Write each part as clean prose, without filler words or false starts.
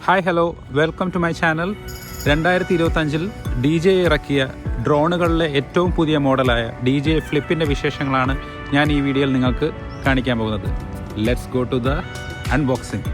Hi hello welcome to my channel. 2025 D J ഇറക്കിയ ഡ്രോണുകളിലെ ഏറ്റവും പുതിയ മോഡലായ DJI ഫ്ലിപ്പിൻ്റെ വിശേഷങ്ങളാണ് ഞാൻ ഈ വീഡിയോയിൽ നിങ്ങൾക്ക് കാണിക്കാൻ പോകുന്നത്. Let's go to the unboxing.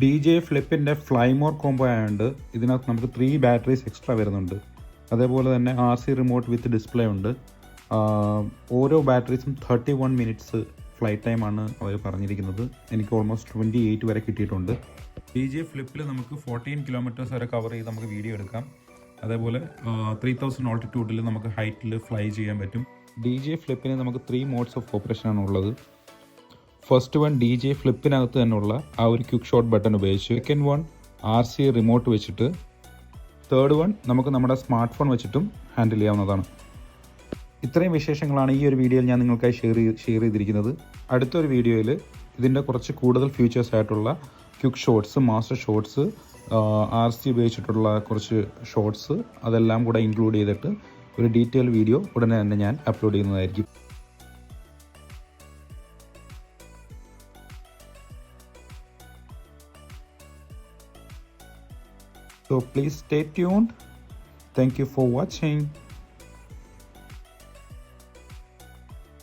DJI ഫ്ലിപ്പിൻ്റെ ഫ്ലൈമോർ കോംബോ ആയതുകൊണ്ട് ഇതിനകത്ത് നമുക്ക് 3 ബാറ്ററീസ് എക്സ്ട്രാ വരുന്നുണ്ട്. അതേപോലെ തന്നെ RC റിമോട്ട് വിത്ത് ഡിസ്പ്ലേ ഉണ്ട്. ഓരോ ബാറ്ററീസും 31 മിനിറ്റ്സ് ഫ്ലൈറ്റ് ടൈമാണ് അവർ പറഞ്ഞിരിക്കുന്നത്. എനിക്ക് ഓൾമോസ്റ്റ് 28 വരെ കിട്ടിയിട്ടുണ്ട്. DJI ഫ്ലിപ്പിൽ നമുക്ക് 14 കിലോമീറ്റേഴ്സ് വരെ കവർ ചെയ്ത് നമുക്ക് വീഡിയോ എടുക്കാം. അതേപോലെ 3000 ഓൾട്ടിറ്റ്യൂഡിൽ നമുക്ക് ഹൈറ്റിൽ ഫ്ലൈ ചെയ്യാൻ പറ്റും. DJI ഫ്ലിപ്പിന് നമുക്ക് 3 മോഡ്സ് ഓഫ് ഓപ്പറേഷനാണ് ഉള്ളത്. ഫസ്റ്റ് വൺ DJI ഫ്ലിപ്പിനകത്ത് തന്നെയുള്ള ആ ഒരു ക്വിക്ക് ഷോട്ട് ബട്ടൺ ഉപയോഗിച്ച്, സെക്കൻഡ് വൺ RC റിമോട്ട് വെച്ചിട്ട്, തേർഡ് വൺ നമുക്ക് നമ്മുടെ സ്മാർട്ട് ഫോൺ വെച്ചിട്ടും ഹാൻഡിൽ ചെയ്യാവുന്നതാണ്. ഇത്രയും വിശേഷങ്ങളാണ് ഈ ഒരു വീഡിയോയിൽ ഞാൻ നിങ്ങൾക്കായി ഷെയർ ചെയ്തിരിക്കുന്നത്. അടുത്തൊരു വീഡിയോയിൽ ഇതിൻ്റെ കുറച്ച് കൂടുതൽ ഫീച്ചേഴ്സ് ആയിട്ടുള്ള quick shots, master shots, RC ഉപയോഗിച്ചിട്ടുള്ള കുറച്ച് ഷോട്ട്സ് അതെല്ലാം കൂടെ ഇൻക്ലൂഡ് ചെയ്തിട്ട് ഒരു ഡീറ്റെയിൽ വീഡിയോ ഉടനെ തന്നെ ഞാൻ അപ്ലോഡ് ചെയ്യുന്നതായിരിക്കും. So please stay tuned. Thank you for watching.